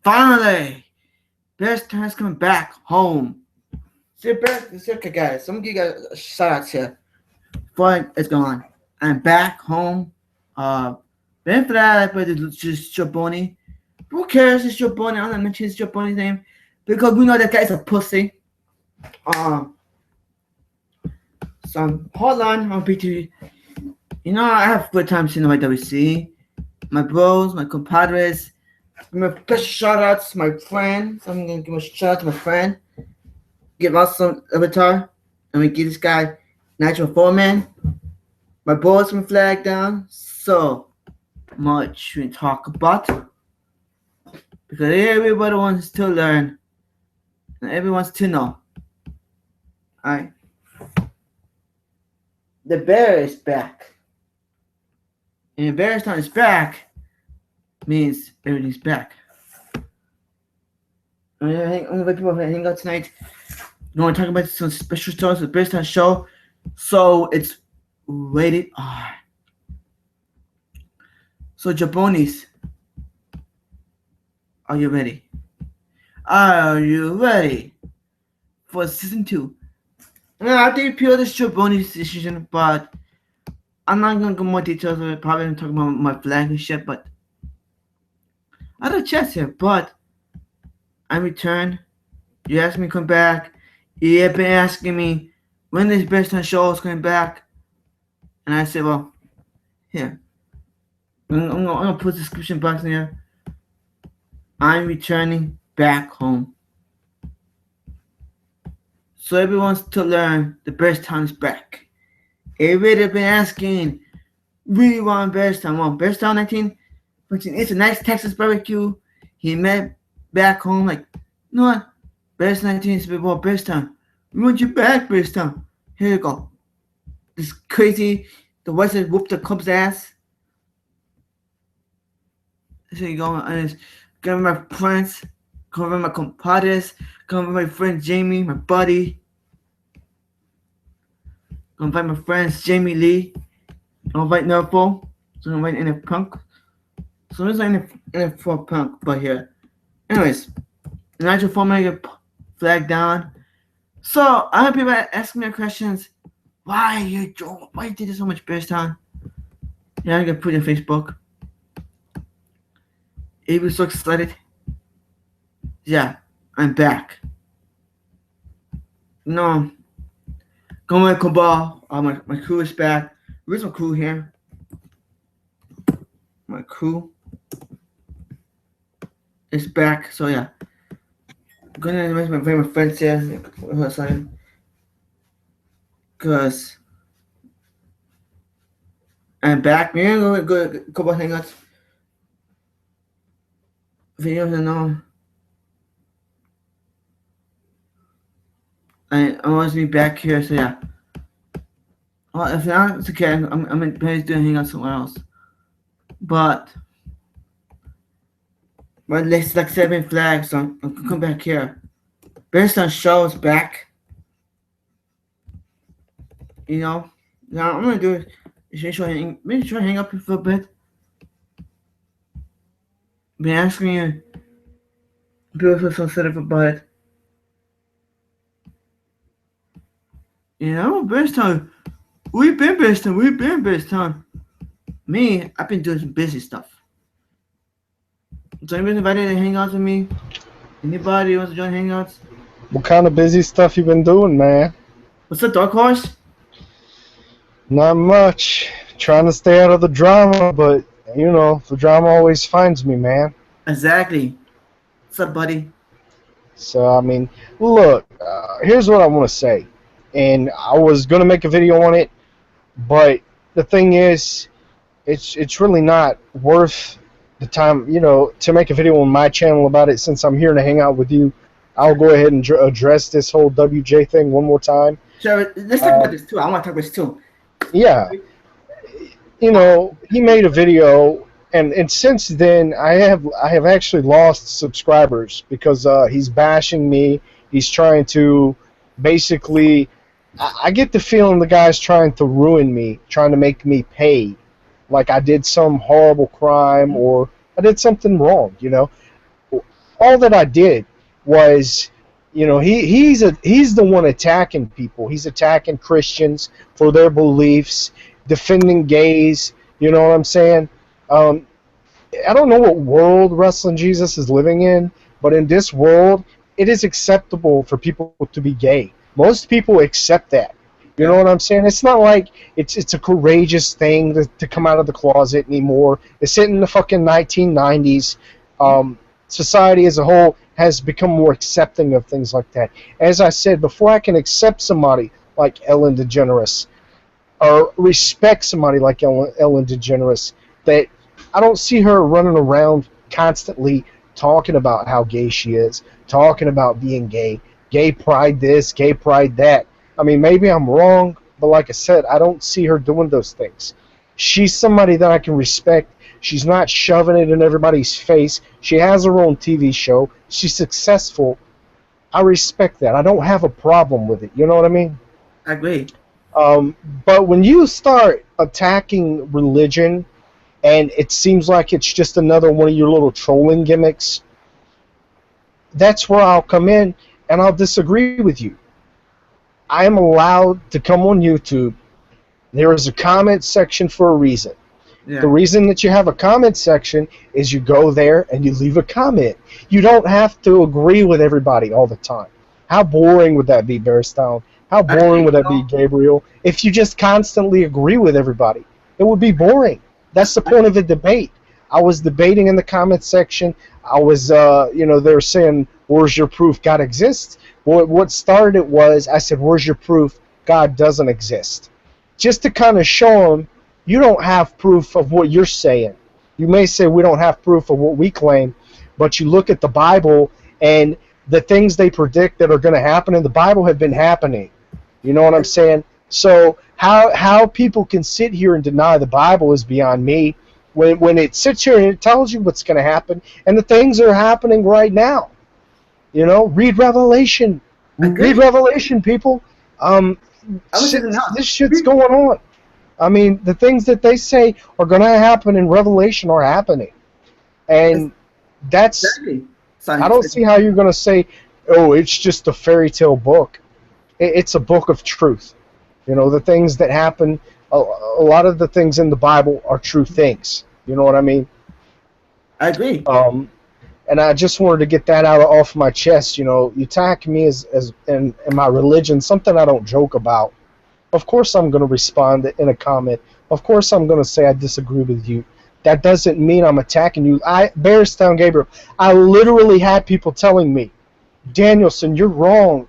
Finally, Bearstown is coming back home. Okay, guys. I'm gonna give you guys a shout out here. Before it's gone, I'm back home. Then for that, I put just Jaboni. Who cares? It's Jaboni. I'm not mentioning it's Jaboni's name because we know that guy's a pussy. Um, some hotline on BT. You know, I have good time seeing my WC, my bros, my compadres. My special shout outs to my friend. So I'm gonna give a shout out to my friend. Give us some avatar. And we give this guy natural foreman. My boys from flag down. So much we talk about. Because everybody wants to learn. And everyone wants to know. Alright. The bear is back. And Bearstown is back means everything's back. I'm gonna invite people to hang out tonight. You want to talk about some special stories of the Bearstown show. So it's rated R. So Jabonis, are you ready? Are you ready for season 2? I did appeal this Jabonis decision, but I'm not gonna go more details of it. Probably gonna talk about my flag and shit, but I had a chance here, but I returned. You asked me to come back. You have been asking me when this Bearstown show is coming back, and I said, well, here. I'm gonna put the description box in there. I'm returning back home. So everyone wants to learn the Bearstown is back. Everybody have been asking, really want Bearstown? Well, Bearstown 19, it's a nice Texas barbecue. He met back home like, you know what? Bearstown 19 is before Bearstown. We want you back, Bearstown. Here you go. This crazy, the White Sox whooped the Cubs' ass. So you go, and it's going with my friends, going with my compadres, going with my friend Jamie, my buddy. Gonna invite my friends Jamie Lee. I'll invite Nerfo. So I'm invite NF Punk. So there's NF4 Punk, but here. Anyways, natural format get flagged down. So I have people asking me questions. Why you did so much Bearstown? Yeah, I'm gonna put it on Facebook. He was so excited. Yeah, I'm back. No. Going with Cabal. My crew is back. Where's my crew here? My crew is back. So yeah. I'm gonna invite my friends here. Because I'm back. We're gonna go a couple of hangouts. Videos and all. I always be back here, so yeah. Well, if not, it's okay. I'm in Paris doing hang out somewhere else. But let's like 7 flags, so I'm gonna come back here. Bearstown show is back. You know, now I'm gonna do it. Maybe try to hang up for a bit. Been asking you. People feel so sensitive about it. You know, Bearstown. We've been Bearstown. Me, I've been doing some busy stuff. So anybody invited to hang out with me? Anybody wants to join hangouts? What kind of busy stuff you been doing, man? What's up, Dark Horse? Not much. Trying to stay out of the drama, but, you know, the drama always finds me, man. Exactly. What's up, buddy? So, I mean, look, here's what I want to say. And I was going to make a video on it, but the thing is, it's really not worth the time, you know, to make a video on my channel about it. Since I'm here to hang out with you, I'll go ahead and address this whole WJ thing one more time. Sure, let's talk about this too. I want to talk about this too. Yeah. You know, he made a video, and since then I have actually lost subscribers because he's bashing me. He's trying to basically, I get the feeling the guy's trying to ruin me, trying to make me pay, like I did some horrible crime or I did something wrong, you know. all that I did was, he's the one attacking people. He's attacking Christians for their beliefs, defending gays. You know what I'm saying? Um, I don't know what world Wrestling Jesus is living in, but in this world, it is acceptable for people to be gay. Most people accept that. You know Yeah. what I'm saying? It's not like it's a courageous thing to come out of the closet anymore. It's in the fucking 1990s. Society as a whole has become more accepting of things like that. As I said, before I can accept somebody like Ellen DeGeneres, or respect somebody like Ellen DeGeneres, that I don't see her running around constantly talking about how gay she is, talking about being gay pride this, gay pride that. I mean, maybe I'm wrong, but like I said, I don't see her doing those things. She's somebody that I can respect. She's not shoving it in everybody's face. She has her own TV show. She's successful. I respect that. I don't have a problem with it. You know what I mean? I agree. Um, but when you start attacking religion and it seems like it's just another one of your little trolling gimmicks, that's where I'll come in and I'll disagree with you. I am allowed to come on YouTube. There is a comment section for a reason. The Yeah. reason that you have a comment section is you go there and you leave a comment. You don't have to agree with everybody all the time. How boring would that be, Bearstown? How I boring agree. would that be, Gabriel? If you just constantly agree with everybody, it would be boring. That's the point of a debate. I was debating in the comment section. I was, they were saying, "Where's your proof God exists?" Well, what started it was I said, "Where's your proof God doesn't exist?" Just to kind of show them you don't have proof of what you're saying. You may say we don't have proof of what we claim, but you look at the Bible and the things they predict that are going to happen in the Bible have been happening. You know what I'm saying? So how people can sit here and deny the Bible is beyond me. When it sits here and it tells you what's going to happen, and the things are happening right now. Read Revelation. I Read agree. Revelation, people. Um, I wish it didn't help. this shit's going on. I mean, the things that they say are going to happen in Revelation are happening. And that's, Exactly. I Science. don't see how you're going to say, oh, it's just a fairy tale book. It's a book of truth. The things that happen, a lot of the things in the Bible are true things. You know what I mean? I agree. Um, and I just wanted to get that off my chest. You attack me as in my religion, something I don't joke about. Of course I'm going to respond in a comment. Of course I'm going to say I disagree with you. That doesn't mean I'm attacking you. Bearstown Gabriel, I literally had people telling me, Danielson, you're wrong.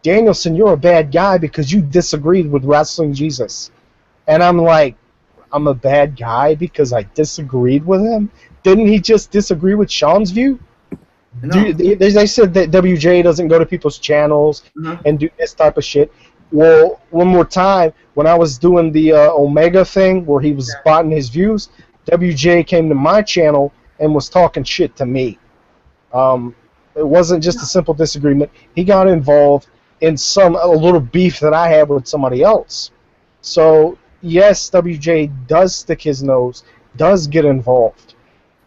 Danielson, you're a bad guy because you disagreed with Wrestling Jesus. And I'm like, I'm a bad guy because I disagreed with him? Didn't he just disagree with Sean's view? No. They said that WJ doesn't go to people's channels Uh-huh. and do this type of shit. Well, one more time, when I was doing the Omega thing where he was spotting his views, WJ came to my channel and was talking shit to me. It wasn't just a simple disagreement. He got involved in a little beef that I had with somebody else. So yes, WJ does stick his nose, does get involved.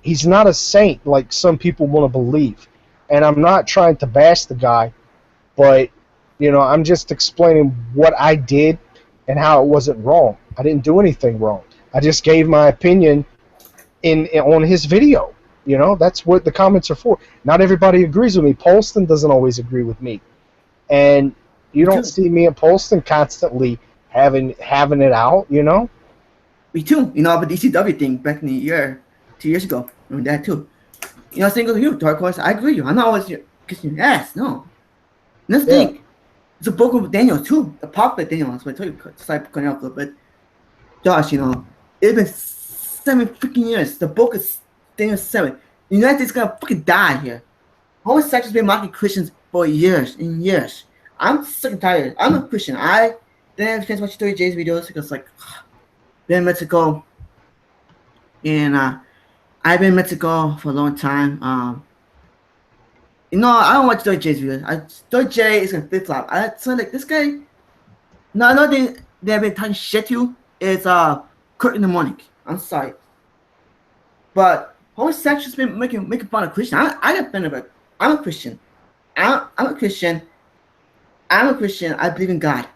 He's not a saint like some people want to believe. And I'm not trying to bash the guy, but I'm just explaining what I did and how it wasn't wrong. I didn't do anything wrong. I just gave my opinion on his video. That's what the comments are for. Not everybody agrees with me. Polston doesn't always agree with me, and you Me don't too. see me and Polston constantly having it out. Me too. About the ECW thing back in the year, 2 years ago. Remember that too. Single you, Dark Horse. I agree with you. I'm not always kissing your ass. No. Let's Yeah. think. It's a book of Daniel too. The popular Daniel. That's what I told you. Start cutting out a little bit. Josh, it's been 7 freaking years. The book is Daniel 7. The United States is gonna fucking die here. Homosexuals been mocking Christians for years and years. I'm sick and tired. I'm a Christian. I didn't have a chance to watch 30 J's videos because been in Mexico and I've been in Mexico for a long time. I don't watch 30 J's videos. 30 J is gonna flip flop. So like this guy. No, another thing they've been talking shit to is Kurt in the morning. I'm sorry, but homosexuals been making fun of Christian. I got offended about I'm a Christian. I'm a Christian. I'm a Christian. I believe in God.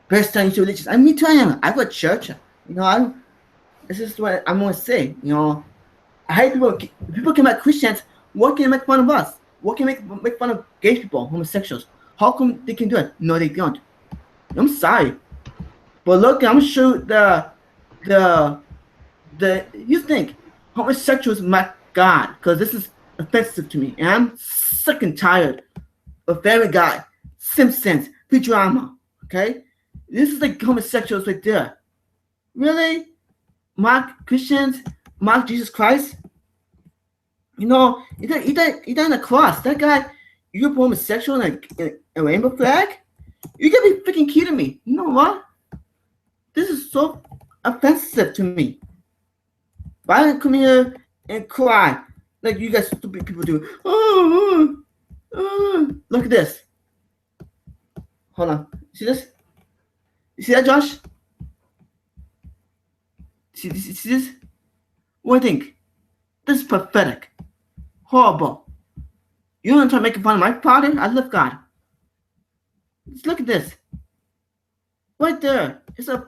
Bearstown is religious. I mean, me too. I am. I go to church. I. This is what I'm gonna say. I hate people. People can make Christians. What can make fun of us? What can make fun of gay people, homosexuals? How come they can do it? No, they don't. I'm sorry, but look, I'm sure the you think homosexuals mock God because this is offensive to me, and I'm sick and tired of Family Guy, Simpsons, Futurama. Okay, this is like homosexuals right there. Really, mock Christians, mock Jesus Christ. He died on the cross. That guy, you're homosexual in a rainbow flag? You gotta be freaking kidding me. You know what? This is so offensive to me. Why don't I come here and cry like you guys stupid people do? Look at this. Hold on. See this? You see that, Josh? See this? What do you think? This is pathetic. Horrible. You want to try making fun of my father? I love God. Just look at this. Right there. Is that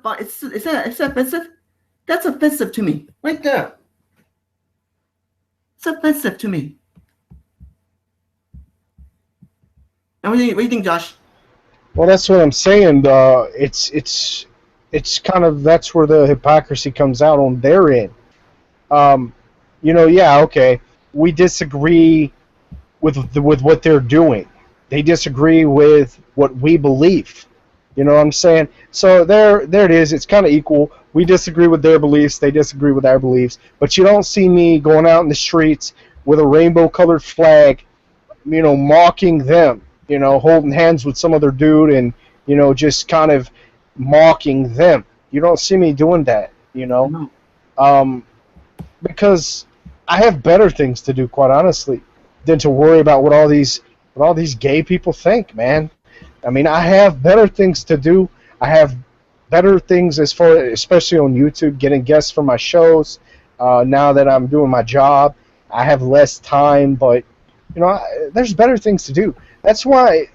offensive? That's offensive to me. Right there. It's offensive to me. And what do you think, Josh? Well, that's what I'm saying. It's kind of that's where the hypocrisy comes out on their end. Yeah, okay, we disagree with what they're doing. They disagree with what we believe. You know what I'm saying? So there it is. It's kind of equal. We disagree with their beliefs. They disagree with our beliefs. But you don't see me going out in the streets with a rainbow-colored flag, mocking them. Holding hands with some other dude and just kind of mocking them. You don't see me doing that. No. Because I have better things to do, quite honestly, than to worry about what all these gay people think, man. I mean, I have better things to do. I have better things especially on YouTube, getting guests for my shows. Now that I'm doing my job, I have less time, but there's better things to do. That's why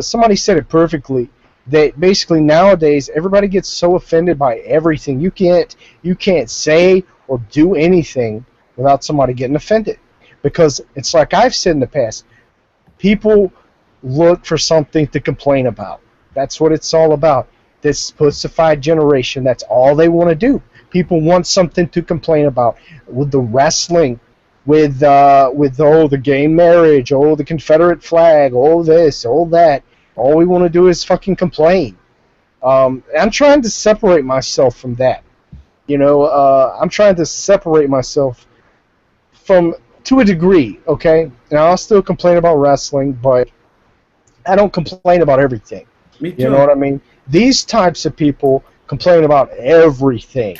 somebody said it perfectly. That basically nowadays everybody gets so offended by everything. You can't say or do anything without somebody getting offended, because it's like I've said in the past. People look for something to complain about. That's what it's all about. This pussified generation. That's all they want to do. People want something to complain about. With the wrestling, with the gay marriage, the Confederate flag, this, that. All we want to do is fucking complain. I'm trying to separate myself from that. I'm trying to separate myself from to a degree. Okay, and I'll still complain about wrestling, but I don't complain about everything. Me too. You know what I mean? These types of people complain about everything.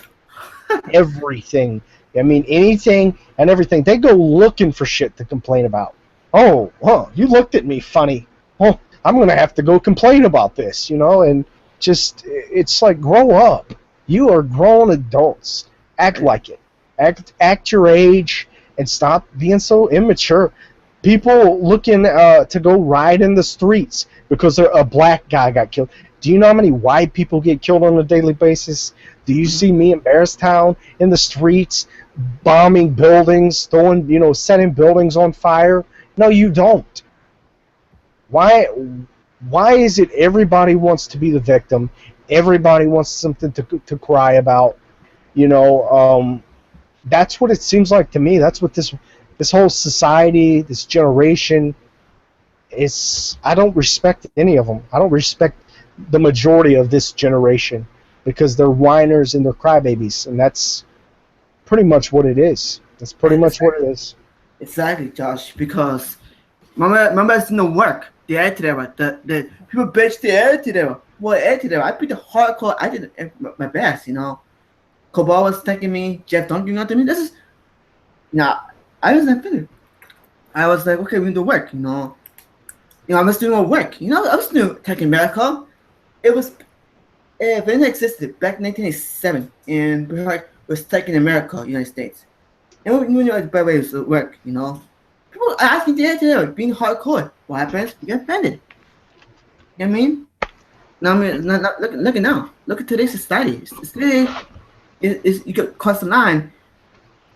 Everything. I mean, anything and everything. They go looking for shit to complain about. Oh, you looked at me funny. Oh, I'm going to have to go complain about this, and just, it's like, grow up. You are grown adults. Act like it. Act your age and stop being so immature. People looking to go ride in the streets because a black guy got killed. Do you know how many white people get killed on a daily basis? Do you see me in Bearstown in the streets bombing buildings, setting buildings on fire? No, you don't. Why is it everybody wants to be the victim? Everybody wants something to cry about. That's what it seems like to me. That's what this whole society, this generation is. I don't respect any of them. I don't respect the majority of this generation because they're whiners and they're crybabies, and that's pretty much what it is. That's pretty much what it is. Exactly, Josh. Because remember, it's no work. The attitude, the people bitch the attitude. Well, attitude. I put the hardcore. I did my best, Cobalt was attacking me. Jeff Duncan after me. This is, I was not finished. I was like, okay, we need to work. I was doing my work. I was doing attacking America. It was, if it existed back in 1987, and we was attacking America, United States. And we knew by the way it was work. People ask me today, being hardcore. What happens? You get offended. You know what I mean? Now, I mean, look at now. Look at today's society. Today is you get cross the line.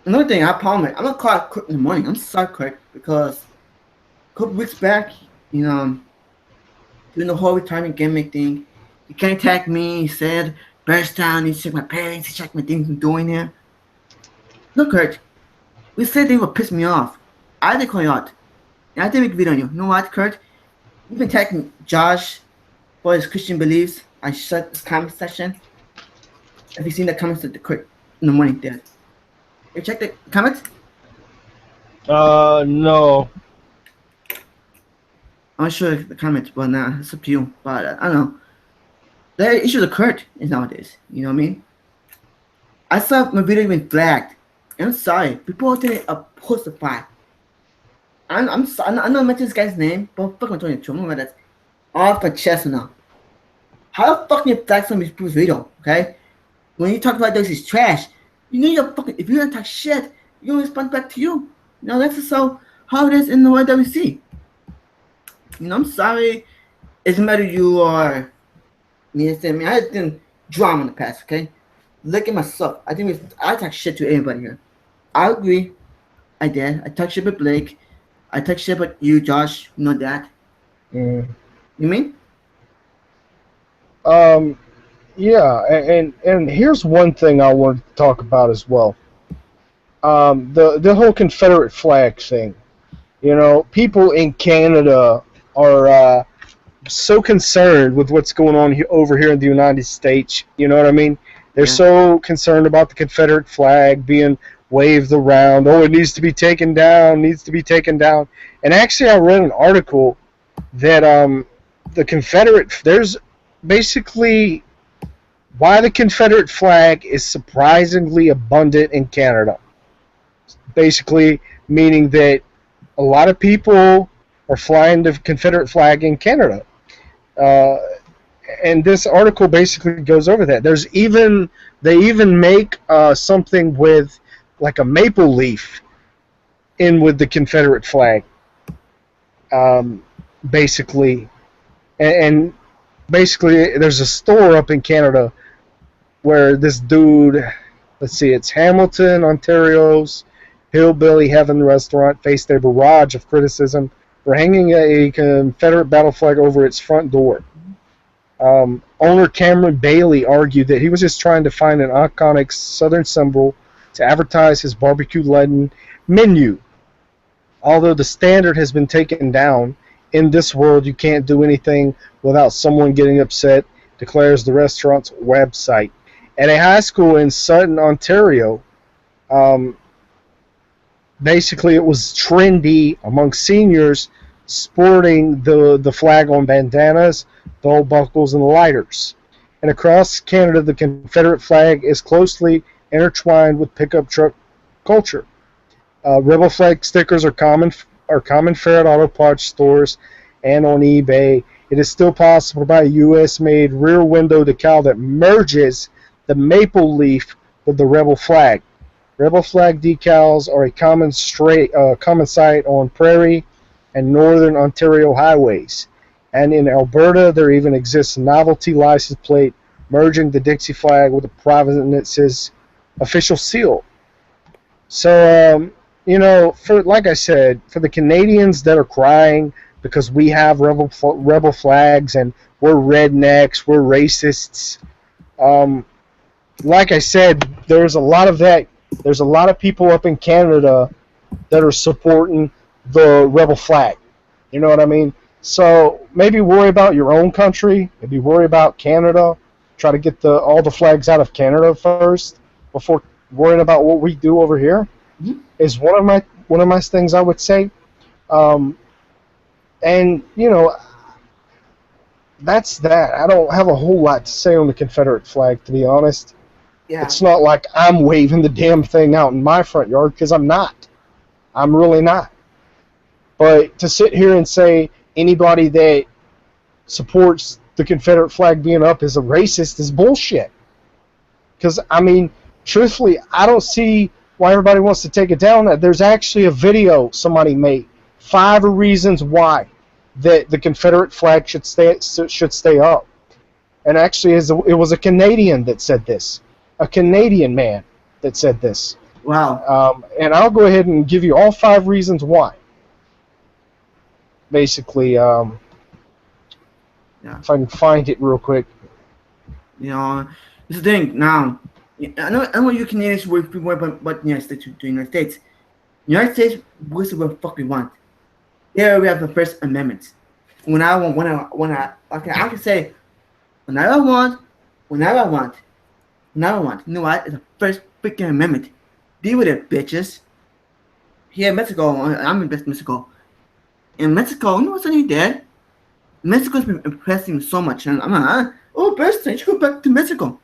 Another thing, I promise, I'm gonna call Kurt in the morning. I'm sorry, Kurt, because a couple weeks back, you know, doing the whole retirement gimmick thing, he contacted me. He said, Bearstown, he check my parents, he check my things I'm doing here. Look, Kurt, we said they would piss me off. I didn't call you out. And I didn't make a video on you. You know what, Kurt? You've been attacking Josh for his Christian beliefs. I shut this comment section. Have you seen the comments that the Kurt in the morning did? You check the comments? No. I'm not sure if the comments, but nah, it's up to you. But I don't know. The issues occurred nowadays. You know what I mean? I saw my video being flagged. I'm sorry. People are telling a postify. I'm sorry. I'm not mentioning this guy's name, but fuck, I'm telling you, I'm gonna that off my chest now. How the fuck you flag some of people's video? Okay? When you talk about those is trash, you need to fucking. If you don't talk shit, you don't respond back to you. You know that's just how it is in the world that we see. You know, I'm sorry. It doesn't matter you are me. I had been drama in the past. Okay, look at myself. I talk shit to anybody here. I agree. I did. I talk shit with Blake. I talk shit with you, Josh. You know that. Mm. You mean? Yeah, and here's one thing I want to talk about as well. The whole Confederate flag thing. You know, people in Canada are so concerned with what's going on over here in the United States. You know what I mean? They're so concerned about the Confederate flag being waved around. Oh, it needs to be taken down. Needs to be taken down. And actually, I read an article that the Confederate there's basically why the Confederate flag is surprisingly abundant in Canada. Basically, meaning that a lot of people are flying the Confederate flag in Canada. And this article basically goes over that. They even make something with like a maple leaf in with the Confederate flag, basically, and basically there's a store up in Canada where this dude, let's see, it's Hamilton, Ontario's Hillbilly Heaven restaurant faced a barrage of criticism for hanging a Confederate battle flag over its front door. Owner Cameron Bailey argued that he was just trying to find an iconic Southern symbol to advertise his barbecue-laden menu. Although the standard has been taken down, in this world you can't do anything without someone getting upset, declares the restaurant's website. At a high school in Sutton, Ontario, basically it was trendy among seniors sporting the flag on bandanas, belt buckles, and lighters. And across Canada, the Confederate flag is closely intertwined with pickup truck culture. Rebel flag stickers are common fare at auto parts stores and on eBay. It is still possible to buy a U.S.-made rear window decal that merges the maple leaf with the rebel flag. Rebel flag decals are a common sight on prairie and northern Ontario highways. And in Alberta, there even exists a novelty license plate merging the Dixie flag with the province's official seal. So, you know, for like I said, for the Canadians that are crying because we have rebel flags and we're rednecks, we're racists, like I said, there's a lot of that. There's a lot of people up in Canada that are supporting the rebel flag. You know what I mean? So maybe worry about your own country. Maybe worry about Canada. Try to get all the flags out of Canada first before worrying about what we do over here. Mm-hmm. Is one of my things I would say. And you know, that's that. I don't have a whole lot to say on the Confederate flag, to be honest. Yeah. It's not like I'm waving the damn thing out in my front yard, because I'm not. I'm really not. But to sit here and say anybody that supports the Confederate flag being up is a racist is bullshit. Because, I mean, truthfully, I don't see why everybody wants to take it down. There's actually a video somebody made, 5 reasons why that the Confederate flag should stay up. And actually, it was a Canadian that said this, a Canadian man that said this. Wow. And I'll go ahead and give you all 5 reasons why. Basically, Yeah. if I can find it real quick. You know, this is the thing now. I know you Canadians work more but the United States to the United States. United States works what the fuck we want. Here we have the First Amendment. When I can say whenever I want, whenever I want, whenever I want. You know what? It's the First freaking Amendment. Deal with it, bitches. Here in Mexico, I'm in Mexico. In Mexico, you know what's something there? Mexico's been impressing me so much, and I'm like, oh, Bearstown, you should go back to Mexico.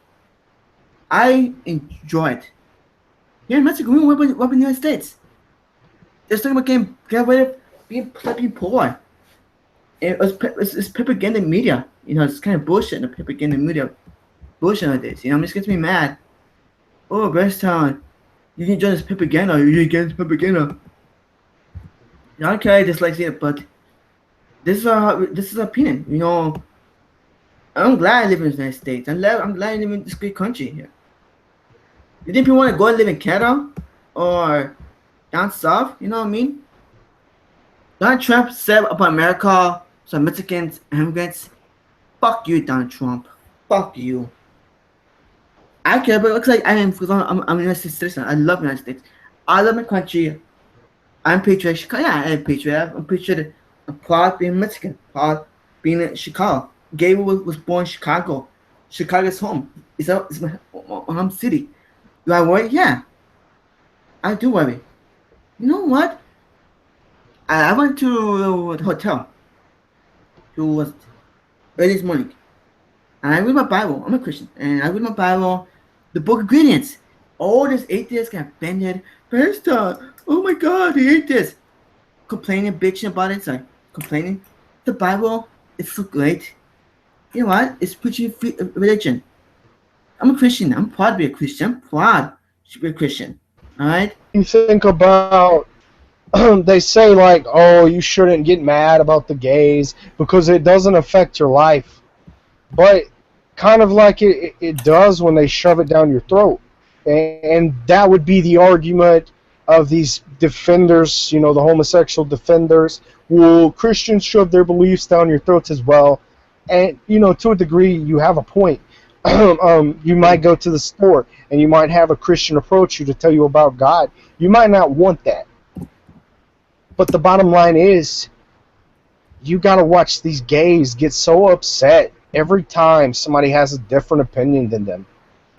I enjoy it. Here in Mexico, we went up in the United States. They're talking about getting rid of being poor. It's propaganda media. You know, it's kind of bullshit. The propaganda media bullshit nowadays. You know, it just gets me mad. Oh, Bearstown, you can join this propaganda. You're against propaganda. Okay, I dislike it, but this is our opinion. You know, I'm glad I live in the United States. I'm glad I live in this great country here. You think people want to go and live in Canada or down south? You know what I mean? Donald Trump said about America, some Mexicans, immigrants. Fuck you, Donald Trump. Fuck you. I care, but it looks like I'm a United States citizen. I love the United States. I love my country. I'm patriotic. Yeah, I'm patriotic. I'm patriotic. I'm proud being Mexican. Proud being in Chicago. Gabriel was born in Chicago. Chicago's home. It's my home city. Do I worry? Yeah. I do worry. You know what? I went to the hotel. It was early this morning. And I read my Bible. I'm a Christian. And I read my Bible. The book of Gideons. All this atheists got offended. Pastor, oh my God, he ate this. Complaining, bitching about it. Sorry, complaining. The Bible is so great. You know what? It's preaching free religion. I'm a Christian. I'm proud to be a Christian. I'm proud to be a Christian. Alright? You think about, they say like, oh, you shouldn't get mad about the gays because it doesn't affect your life. But kind of like it does when they shove it down your throat. And that would be the argument of these defenders, you know, the homosexual defenders. Well, Christians shove their beliefs down your throats as well. And, you know, to a degree, you have a point. You might go to the store and you might have a Christian approach you to tell you about God. You might not want that. But the bottom line is, you got to watch these gays get so upset every time somebody has a different opinion than them.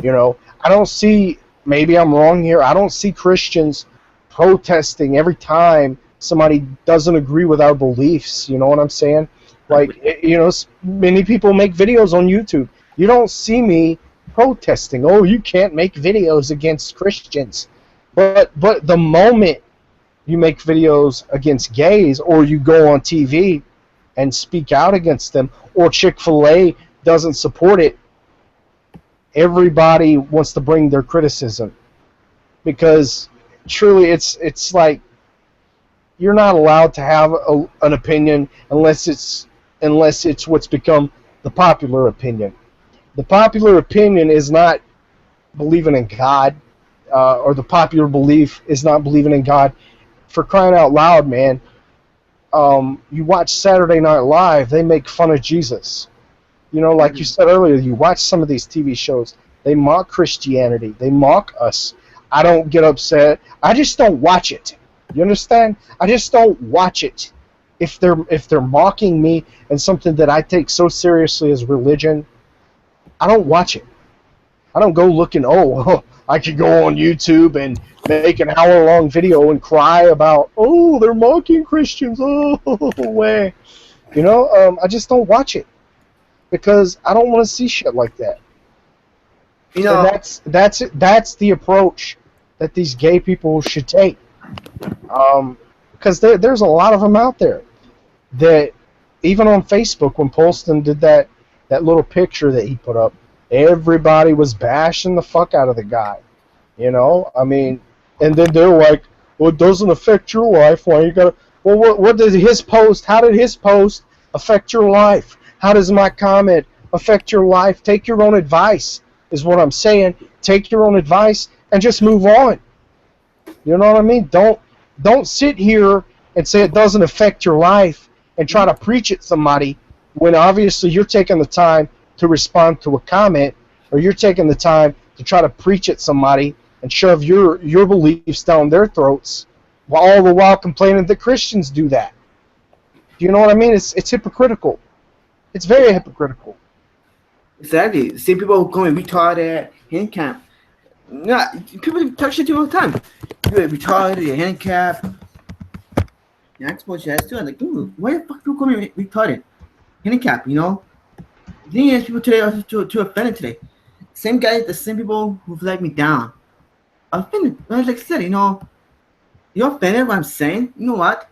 You know, I don't see, maybe I'm wrong here, I don't see Christians protesting every time somebody doesn't agree with our beliefs. You know what I'm saying? Like, you know, many people make videos on YouTube. You don't see me protesting, oh, you can't make videos against Christians. But the moment you make videos against gays, or you go on TV and speak out against them, or Chick-fil-A doesn't support it, everybody wants to bring their criticism. Because truly it's like, you're not allowed to have an opinion unless it's what's become the popular opinion. The popular opinion is not believing in God, or the popular belief is not believing in God. For crying out loud, man, you watch Saturday Night Live, they make fun of Jesus. You know, like you said earlier, you watch some of these TV shows, they mock Christianity, they mock us. I don't get upset. I just don't watch it. You understand? I just don't watch it. If they're mocking me and something that I take so seriously as religion, I don't watch it. I don't go looking, oh, I could go on YouTube and make an hour-long video and cry about, oh, they're mocking Christians, oh, way. You know, I just don't watch it because I don't want to see shit like that. You know, and that's the approach that these gay people should take. Because there's a lot of them out there that, even on Facebook, when Polston did that little picture that he put up, everybody was bashing the fuck out of the guy. You know, I mean, and then they're like, well, it doesn't affect your life. Why you gotta? Well, what does his post? How did his post affect your life? How does my comment affect your life? Take your own advice, is what I'm saying. Take your own advice and just move on. You know what I mean? Don't sit here and say it doesn't affect your life and try to preach at somebody when obviously you're taking the time to respond to a comment, or you're taking the time to try to preach at somebody and shove your beliefs down their throats, while all the while complaining that Christians do that. Do you know what I mean? It's hypocritical. It's very hypocritical. Exactly. See people going retarded, handicapped. Nah, people talk shit to you all the time. You're retarded, you're handicapped. You're not supposed to have to. I'm like, dude, why the fuck people call me retarded? Handicapped, you know? The thing is, people today are too offended today. Same guys, the same people who've let me down. Offended. Like I said, you know, you're offended what I'm saying. You know what?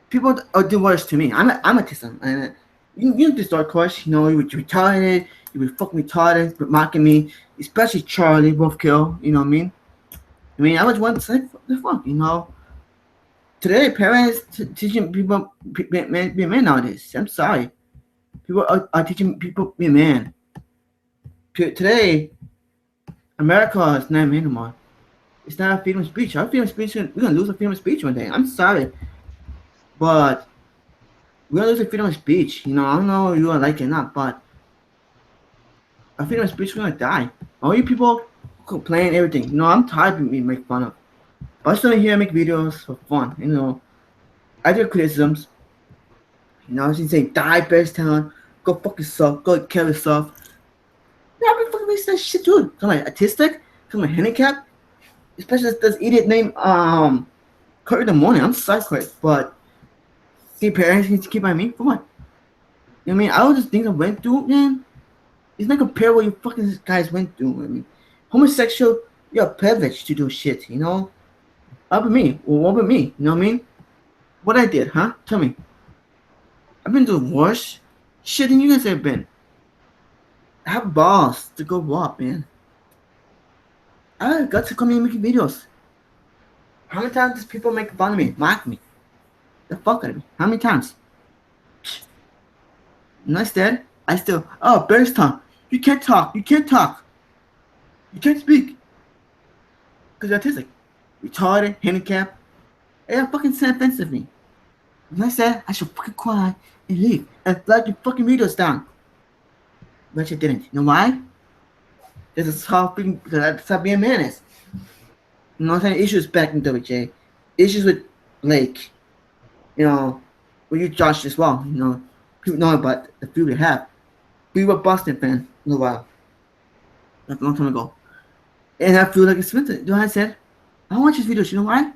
People are doing worse to me. I'm a autism. And you know this dark horse, you know, you were retarded, you were fucking retarded, but mocking me, especially Charlie, both kill, you know what I mean, I was once like, the fuck, you know. Today, parents teaching people be men nowadays. I'm sorry. People are teaching people be man. Today, America is not man anymore. It's not a freedom of speech. Our freedom of speech, we're gonna lose our freedom of speech one day. I'm sorry, but we're gonna lose our freedom of speech. You know, I don't know if you like it or not, but our freedom of speech is gonna die. All you people complain everything. You know, I'm tired of being made fun of. But I still here make videos for fun. You know, I do criticisms. You know, she's saying die, bearstown, go fuck yourself, go kill yourself. Yeah, I've been fucking wasting that shit too. Cause I'm autistic, cause I'm handicapped. Especially this idiot named Kurt in the morning. I'm sorry, Kurt, but see, parents need to keep on me for what? You know what I mean? All those things I went through, man, it's not compared what you fucking guys went through. I mean, homosexual, you're privileged to do shit, you know? What about me? Well, what about me? You know what I mean? What I did, huh? Tell me. I've been through worse shit than you guys have been. I have balls to go up, man. I got to come here and make videos. How many times does people make fun of me, mock me? The fuck out of me? How many times? And instead, I still, oh, bearstown, you can't talk, you can't talk. You can't speak. Because you're autistic. Retarded, handicapped. Hey, that fucking sound offensive to me. And I said, I should fucking cry and leave and flag your fucking videos down. But you didn't. You know why? Because it's how freaking, because I stopped being menace. You know what I'm saying? Issues back in WJ. Issues with Blake. You know, with you, Josh, as well. You know, people know about the feud we have. We were Boston fans in a while. Like a long time ago. And I feel like it's winter. You know what I said? I don't watch his videos. You know why?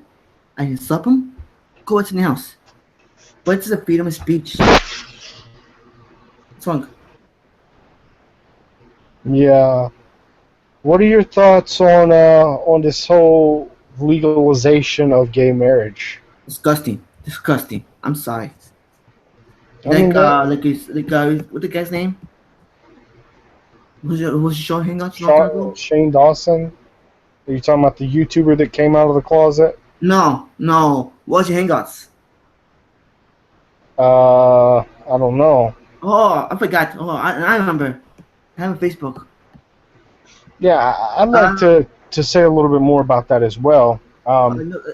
I can sub him. Go to the house. But it's a freedom of speech. What's wrong? Yeah. What are your thoughts on this whole legalization of gay marriage? Disgusting. Disgusting. I'm sorry. I mean, What's the guy's name? Who's your show Hangouts a long time ago? Shane Dawson. Are you talking about the YouTuber that came out of the closet? No. What's your Hangouts? I don't know. Oh, I forgot. Oh, I remember. I have a Facebook. Yeah, I'd like to say a little bit more about that as well.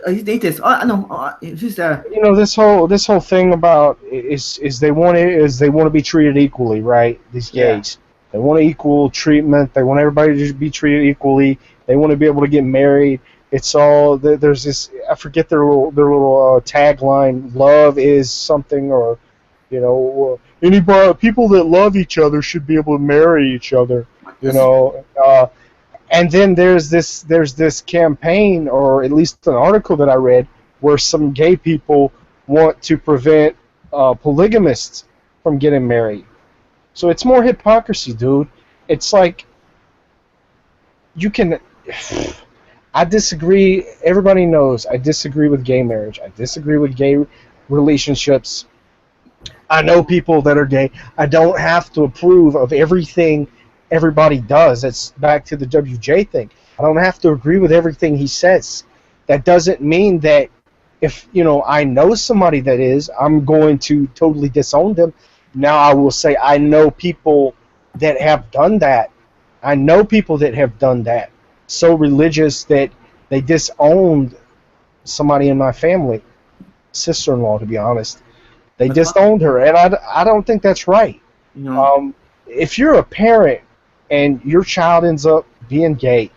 He's atheist. Oh, I know. It's just you know, this whole thing about is they want to be treated equally, right? These gays, they want equal treatment. They want everybody to be treated equally. They want to be able to get married. It's all there's this. I forget their little tagline. Love is something, or you know, anybody people that love each other should be able to marry each other. You know. And then there's this campaign, or at least an article that I read, where some gay people want to prevent polygamists from getting married. So it's more hypocrisy, dude. It's like you can. I disagree. Everybody knows I disagree with gay marriage. I disagree with gay relationships. I know people that are gay. I don't have to approve of everything everybody does. It's back to the WJ thing. I don't have to agree with everything he says. That doesn't mean that if I know somebody that is, I'm going to totally disown them. Now I will say I know people that have done that. I know people that have done that. So religious that they disowned somebody in my family, sister-in-law, to be honest. They But disowned her, and I don't think that's right. you know, If you're a parent and your child ends up being gay,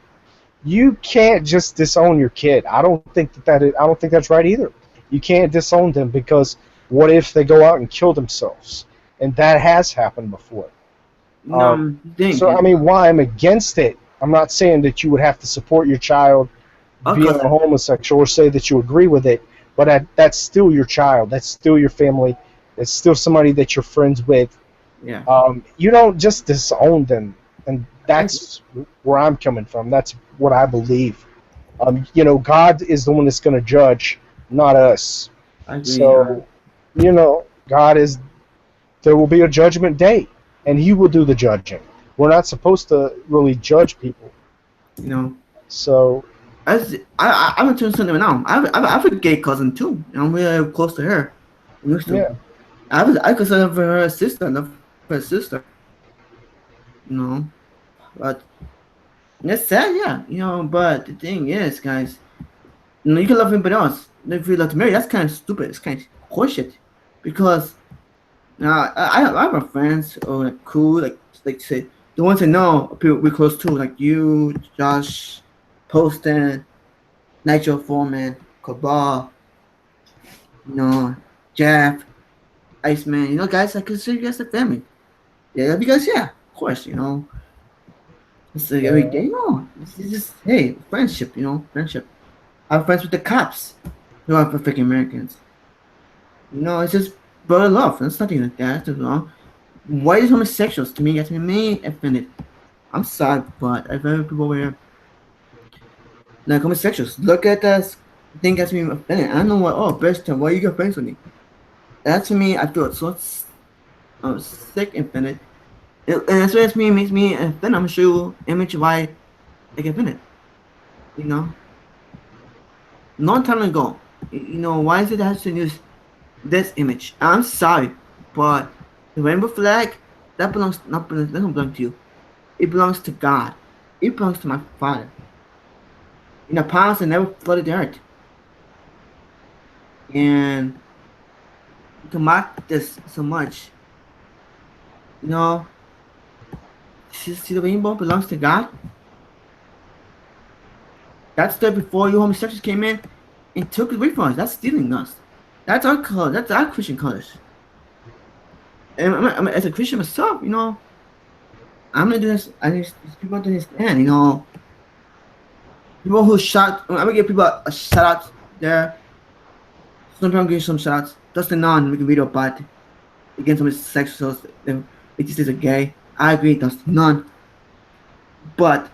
you can't just disown your kid. I don't think that's right either. You can't disown them because what if they go out and kill themselves? And that has happened before. no, the thing So is, I mean, why I'm against it? I'm not saying that you would have to support your child of being course, a homosexual or say that you agree with it, but that's still your child. That's still your family. It's still somebody that you're friends with. yeah, You don't just disown them, and I that's where I'm coming from. That's what I believe. God is the one that's going to judge, not us. agree. So, God is. There will be a judgment day, and He will do the judging. We're not supposed to really judge people. You know, So, as I'm gonna tell you something now. I have a gay cousin too, and I'm really close to her. I used to. yeah, I consider her a sister, not her sister. You know, but it's sad, yeah. But the thing is, guys, you can love anybody else. If you love to marry, that's kind of stupid. It's kind of horseshit. Because I have my friends who are like cool, like say the ones I know, people we're close to, like you, Josh, Poston, Nigel Foreman, Cabal, Jeff, Iceman. Guys, I consider you guys a family. Yeah, because yeah, of course, it's like every day. No, it's just hey, friendship. Friendship. I'm friends with the cops who are freaking Americans. It's just brother love. There's nothing like that. That's wrong. White homosexuals to me gets me offended. I'm sorry, but I've heard people where like homosexuals look at us, think gets me offended. I don't know what. Oh, bearstown, why you got friends with me? That to me, I feel so sick and offended. And that's what me makes me offended. I'm sure image why I get offended. You know, long time ago. Why is it that has to use this image? I'm sorry, but the rainbow flag that belongs not doesn't belong to you. It belongs to God. It belongs to my Father. In the past, I never flooded the earth. And to mock this so much, you know, see the rainbow belongs to God. That's there before you homosexuals came in and took it away from us. That's stealing us. That's our color. That's our Christian colors. And as a Christian myself, I'm gonna do this. I need people to understand. People who shot. I'm gonna give people a shout out there. Sometimes I'm giving some shout outs. Dustin Non make a video about it against some sexuals. It just is a gay. I agree, Dustin None. But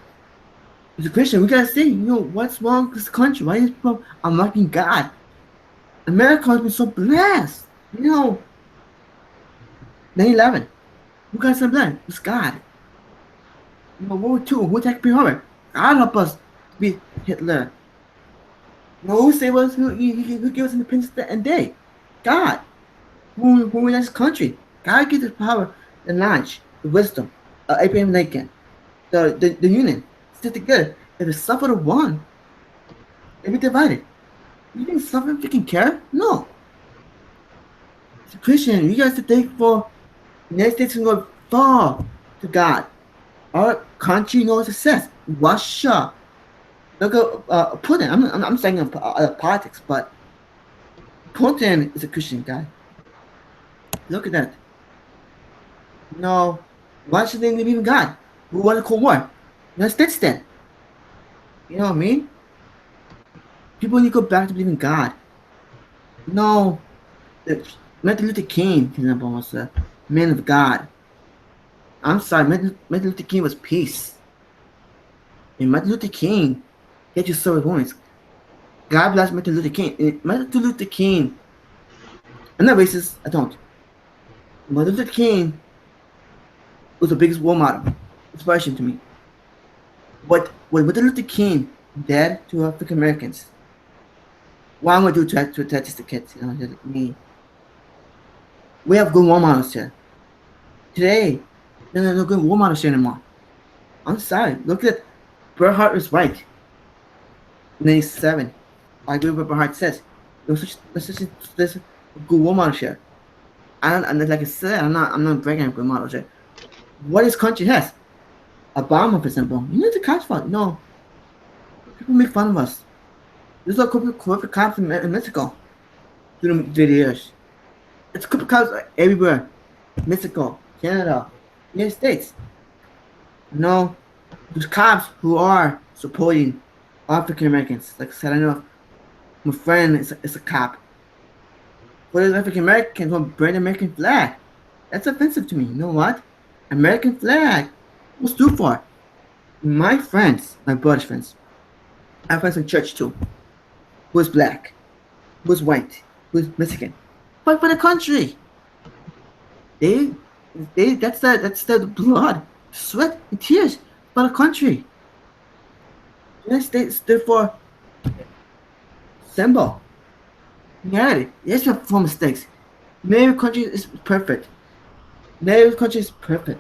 as a Christian, we gotta say, what's wrong with this country? Why is people unlocking God? America has been so blessed. 9/11. Who got so blessed? It's God. World War II. Who attacked Pearl Harbor? God help us beat Hitler. Who saved us? Who gave us independence and day? God. Who made this country? God gives the power, the knowledge, the wisdom. Abraham Lincoln. The Union. Stick together. If it's suffered of one, if we divided. You think suffer freaking care? No. As a Christian, you guys to think for the United States can go far to God. Our country knows success. Russia. Look at Putin. I'm saying politics, but Putin is a Christian guy. Look at that. No, Russia didn't believe in God. Who won the Cold War? United States then. You know what I mean? People need to go back to believing in God. No, Martin Luther King, for example, was a man of God. I'm sorry, Martin Luther King was peace. And Martin Luther King get you serve wounds. God bless Martin Luther King. Martin Luther King, I'm not racist, I don't. Martin Luther King was the biggest role model, inspiration to me. what Martin Luther King did to African Americans. What I'm gonna do to teach the kids, me. We have good role models here. Today, there's no good role models here anymore. I'm sorry. Look at Bret Hart is right. 97. I agree with what Bret Hart says. There's a good role models here. And like I said, I'm not bragging on good models here. What this country has? Obama, for example. You know the cops fault. No, people make fun of us. There's a corporate cops in Mexico through the years. It's corporate cops everywhere. Mexico, Canada, United States. No, there's cops who are supporting African Americans. Like I said, I know my friend is a cop. But there's African Americans who burn the American flag. That's offensive to me. You know what? American flag. What's do for? My friends, my brother's friends, I have friends in church too, who's black, who's white, who's Mexican. Fight for the country. They, that's the blood, sweat, and tears for the country. The United States stood for symbol. Humanity. Yes, we have four mistakes. No country is perfect. No country is perfect.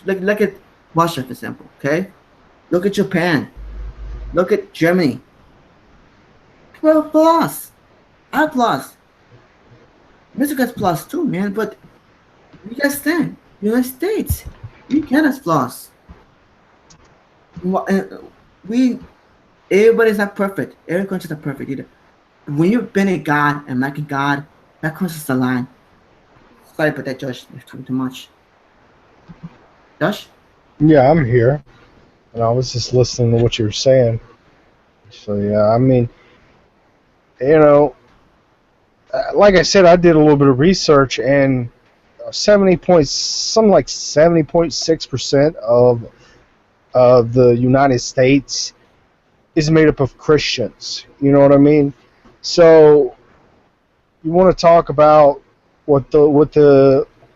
Look at Russia, for example. Okay. Look at Japan. Look at Germany. People have flaws. I have flaws. Mexico has flaws too, man. But you guys stand. United States. We can have flaws. We everybody's not perfect. Every country's not perfect either. When you've been a god and like a god, that crosses the line. Sorry about that, Josh. You're talking too much. Josh? Yeah, I'm here, and I was just listening to what you were saying. So yeah, I mean, you know, like I said, I did a little bit of research, and 70.6% of the United States is made up of Christians. You know what I mean? So you want to talk about what the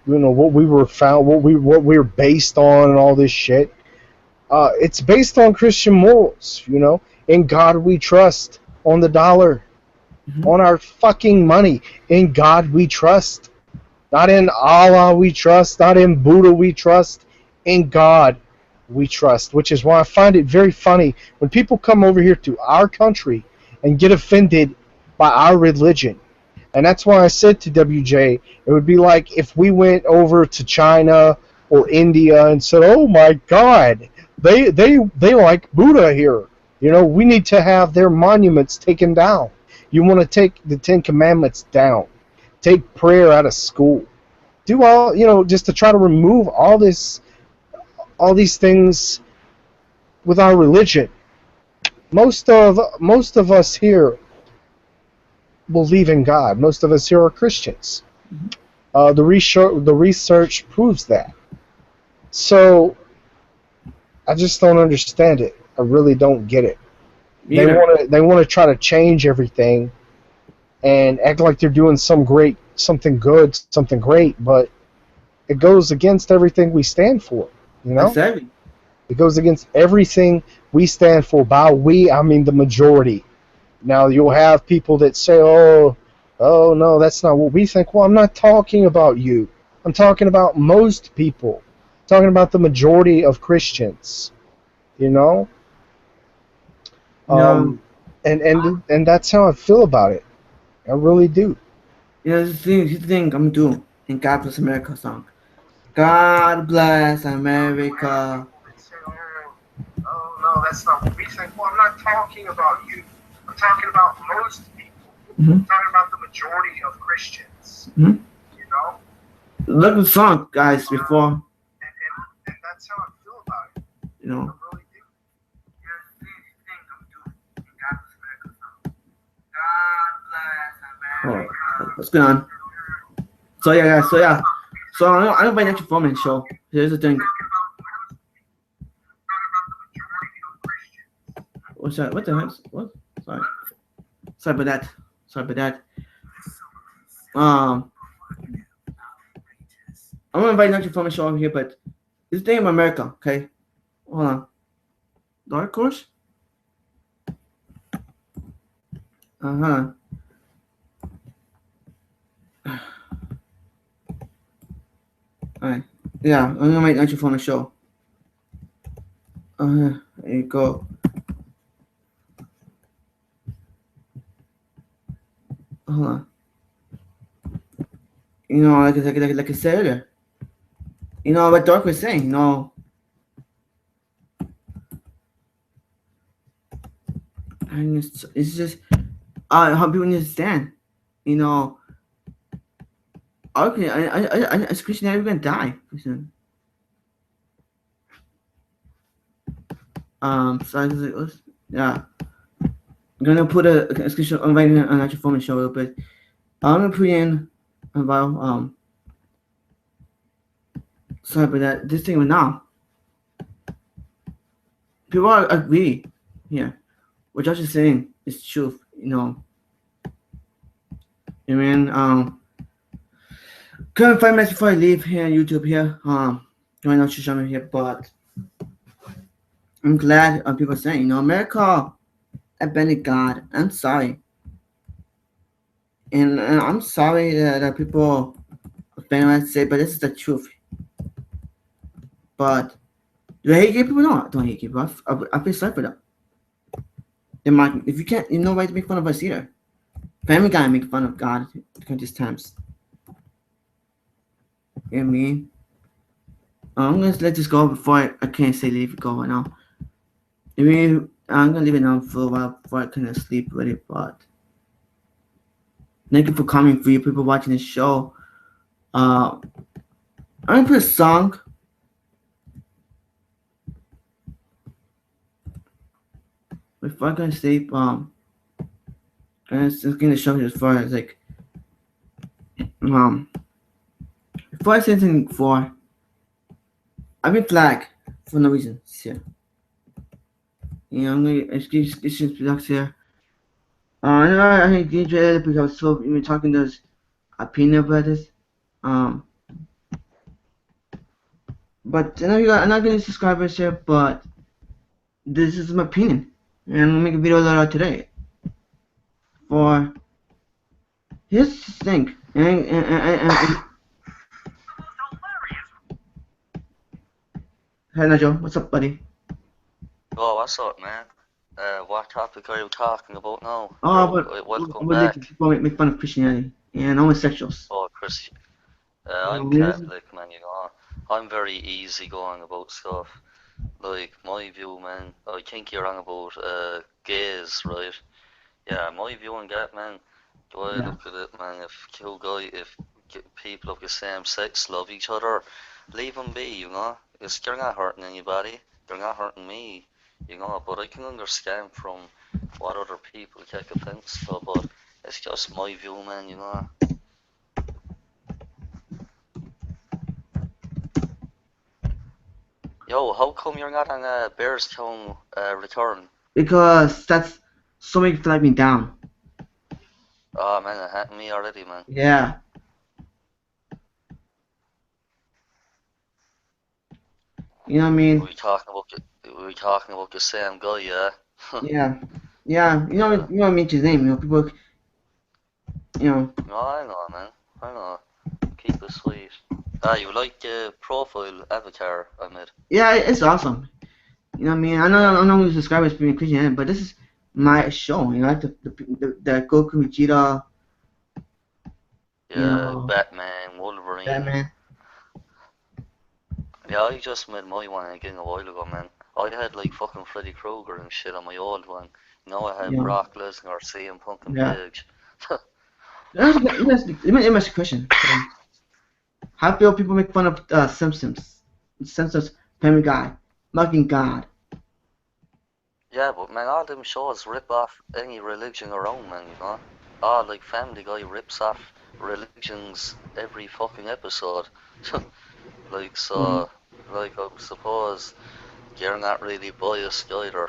what we were found, what we were based on, and all this shit. It's based on Christian morals. In God we trust, on the dollar, Mm-hmm. on our fucking money. In God we trust. Not in Allah we trust, not in Buddha we trust, in God we trust. Which is why I find it very funny when people come over here to our country and get offended by our religion. And that's why I said to WJ, it would be like if we went over to China or India and said, "Oh my God, they like Buddha here. We need to have their monuments taken down. You want to take the Ten Commandments down. Take prayer out of school. Do all, just to try to remove all these things with our religion. Most of us here believe in God. Most of us here are Christians. The research proves that. So I just don't understand it. I really don't get it. They want to try to change everything and act like they're doing something good, something great, but it goes against everything we stand for. Exactly. It goes against everything we stand for. By we, I mean the majority. Now you'll have people that say, "Oh, no, that's not what we think." Well, I'm not talking about you. I'm talking about most people. I'm talking about the majority of Christians. No. And that's how I feel about it. I really do. Here's the thing I'm doing in God Bless America song. God bless America. Oh, no, that's not what we think. Well, I'm not talking about you. I'm talking about most people. Mm-hmm. I'm talking about the majority of Christians. Mm-hmm. Look at the song, guys, before. And that's how I feel about it. I really do. Here's the thing I'm doing in God Bless America song. God bless America. Oh, what's going on? So yeah, guys. So I don't buy an performance show. Here's the thing. What's that? What the heck? What? Sorry about that. I'm gonna invite an performance show over here, but this thing in America, okay? Hold on. Dark Horse? Uh-huh. Alright. Yeah, I'm gonna make Nitro Phone a show. Uh-huh. There you go. Hold on. Like I said earlier. What Dark was saying, and it's just how people understand. You know, okay, as Christian, never gonna die. Listen. So yeah, I'm gonna put a screenshot on right on your phone and show a little bit. I'm gonna put in about sorry about that. This thing right now, people agree here. What Josh is saying is truth. I mean, couldn't find message before I leave here on YouTube here. Going on social media here, but I'm glad people are saying, America abandoned God. I'm sorry. And I'm sorry that people offend say, but this is the truth. But do I hate gay people? No, I don't hate gay people. I feel sorry for them. If you can't, no right to make fun of us either. Family Guy make fun of God countless times. You know what I mean? I'm gonna let this go before I can't say leave it go right now. I mean, I'm gonna leave it now for a while before I can sleep with it, but thank you for coming, for you people watching this show. I'm gonna put a song. Before I can sleep, I'm just gonna show you as far as like, before I say anything before, I've been flagged for no reason. Here. I'm gonna excuse products here. I hate DJ because so we were talking those opinion about this. Um, but I'm not gonna subscribers here, but this is my opinion, and I'm gonna make a video about it today. For here's the thing, hey Najo, what's up, buddy? Oh, what's up, man? What topic are you talking about now? Oh, Welcome but back. people make fun of Christianity and homosexuals. Oh, Chris, I'm Yes. Catholic, man, I'm very easygoing about stuff. Like, my view, man, I think you're on about, gays, right? Yeah, my view on that, man, the way I Yeah. look at it, man, if people of the same sex love each other, leave them be, You're not hurting anybody, they're not hurting me, but I can understand from what other people take offense to, but it's just my view, man. Yo, how come you're not on a Bearstown return? Because that's something flag me down. Oh man, it happened to me already, man. Yeah. You know what I mean? We talking about the same guy, yeah? Yeah. Yeah. Yeah. You know what I mean his name, people No, I know, man. I know. Keep it sweet. You like the profile avatar I made? yeah, it's awesome. You know what I mean? I know who's subscribers being Christian, but this is my show, like the Goku Vegeta, Yeah, Batman, Wolverine. Batman. Yeah, I just made my one again a while ago, man. I had like fucking Freddy Krueger and shit on my old one. I had Yeah. Brock Lesnar, CM Punk and Yeah. Page. Let me ask a question. How feel people make fun of Simpsons, Family Guy, mocking God? Yeah, but man, all them shows rip off any religion around, man. Oh, like Family Guy rips off religions every fucking episode. Like, Mm. so, like, I suppose you're not really biased either.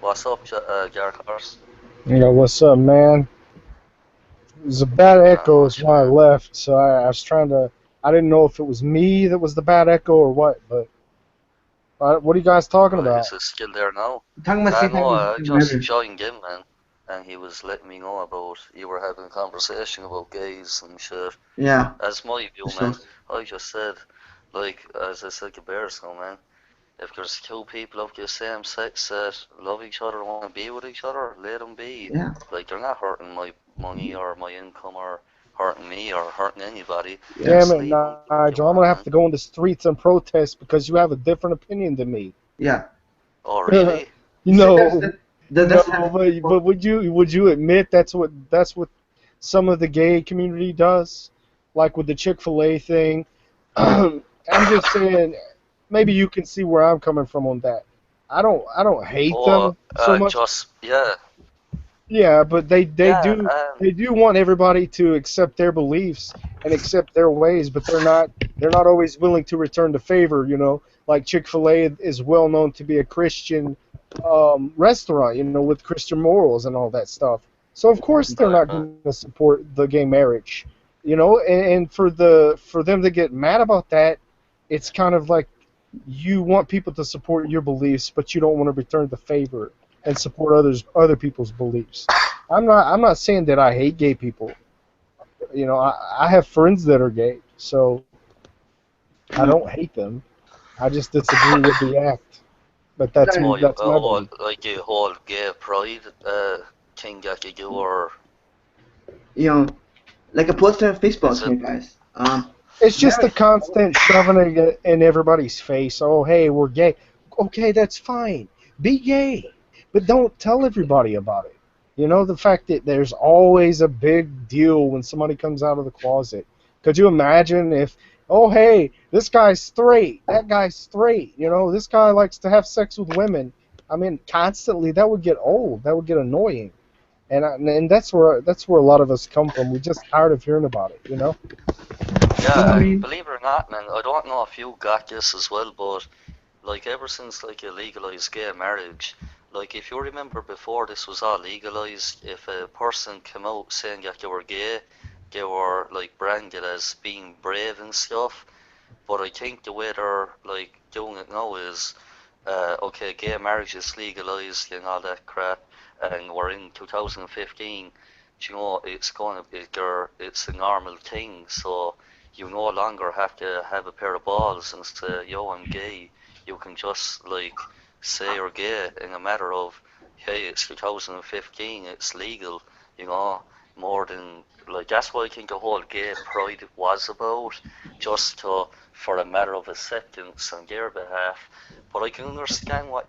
What's up, Garrett Horse? What's up, man? There's a bad Not echo is much, why I man. left, so I was trying to. I didn't know if it was me that was the bad echo or what, but What are you guys talking Right, about? is it still there now? Talking about I same know, time as I the just murder. joined in, man, and he was letting me know about you were having a conversation about gays and shit. Yeah. As my view, So man, I just said, like, as I said to Bearstown, man, if there's two people of the same sex that love each other and want to be with each other, let them be. yeah. Like, they're not hurting my money or my income or hurting me or hurting anybody. Yeah. Damn Just it, leave them do what they Nigel! I'm want, gonna have man. to go in the streets and protest because you have a different opinion than me. Oh, You really? See, that's know, that's how but would you admit that's what some of the gay community does, like with the Chick-fil-A thing? I'm just saying, maybe you can see where I'm coming from on that. I don't hate Or, them so much. just, yeah, Yeah, but they yeah, do they do want everybody to accept their beliefs and accept their ways, but they're not always willing to return the favor. Like Chick-fil-A is well known to be a Christian restaurant, with Christian morals and all that stuff. So of course they're right, not right. going to support the gay marriage, and for them to get mad about that, it's kind of like you want people to support your beliefs, but you don't want to return the favor and support other people's beliefs. I'm not saying that I hate gay people. I have friends that are gay, so I don't hate them. I just disagree with the act. But that's like that's my belief. Like the whole gay pride thing that you do, or you know, like a poster on Facebook is it? here, guys. It's just the Marriage. constant shoving it in everybody's face. Oh, hey, we're gay. Okay, that's fine. Be gay, but don't tell everybody about it. The fact that there's always a big deal when somebody comes out of the closet. Could you imagine if, oh, hey, this guy's straight, that guy's straight, this guy likes to have sex with women. I mean, constantly, that would get old. That would get annoying. And that's where a lot of us come from. We're just tired of hearing about it. You know what I Yeah, and mean? believe it or not, man, I don't know if you got this as well, but like ever since like you legalized gay marriage, like if you remember before this was all legalized, if a person came out saying that they were gay, they were like branded as being brave and stuff. But I think the way they're like doing it now is, okay, gay marriage is legalized and all that crap, and we're in 2015. It's a normal thing, so you no longer have to have a pair of balls and say, "Yo, I'm gay." You can just like say you're gay in a matter of, hey, it's 2015, it's legal, you know, more than like that's what I think the whole gay pride was about, just to for a matter of acceptance on their behalf. But I can understand what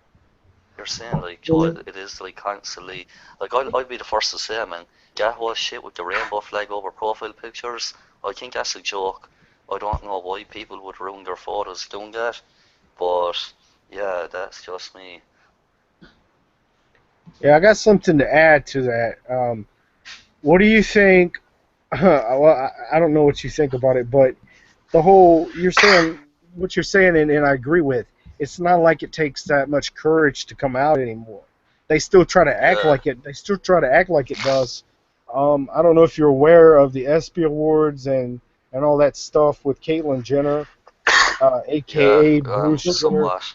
you're saying, like, Joe, it is like constantly, like, I'll be the first to say, man, that whole shit with the rainbow flag over profile pictures, I think that's a joke. I don't know why people would ruin their photos doing that, but yeah, that's just me. Yeah, I got something to add to that. What do you think? Well, I don't know what you think about it, but the whole you're saying what you're saying, and I agree with. It's not like it takes that much courage to come out anymore. They still try to act Yeah, like it. They still try to act like it does. I don't know if you're aware of the ESPY awards and all that stuff with Caitlyn Jenner, yeah, aka Bruce Jenner, somewhat.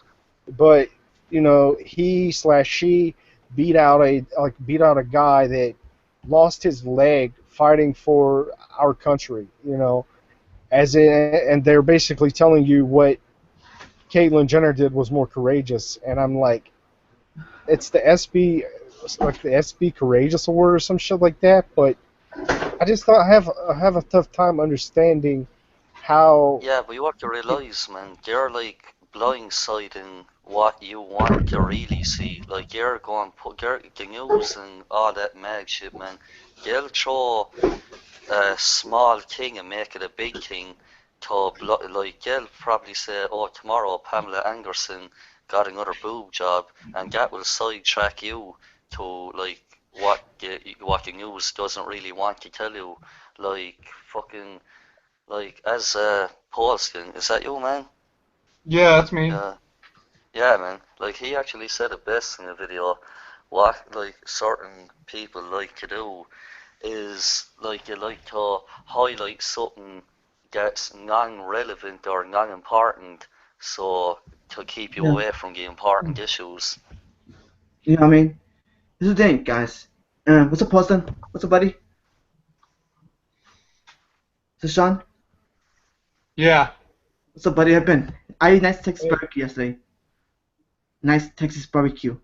but he/she beat out a guy that lost his leg fighting for our country. And they're basically telling you what Caitlyn Jenner did was more courageous, and I'm like, it's the SB Courageous Award or some shit like that. But I just thought I have a tough time understanding how. Yeah, but you have to realize, man, they're like blindsiding what you want to really see. Like you're going put the news and all that mag shit, man. They'll throw a small thing and make it a big thing. Like they'll probably say, "Oh, tomorrow Pamela Anderson got another boob job," and that will sidetrack you to like what the news doesn't really want to tell you. Like fucking like as Paulskin, is that you, man? Yeah, that's me. Yeah, yeah, man. Like he actually said it best in the video. What like certain people like to do is like you like to highlight something that's non-relevant or non-important, so to keep you Yeah. away from the important issues. You know what I mean? This is the thing, guys. What's up, Poston? What's up, buddy? Is this Sean? Yeah. What's up, buddy? I've been. I ate nice Texas barbecue yesterday. Nice Texas barbecue.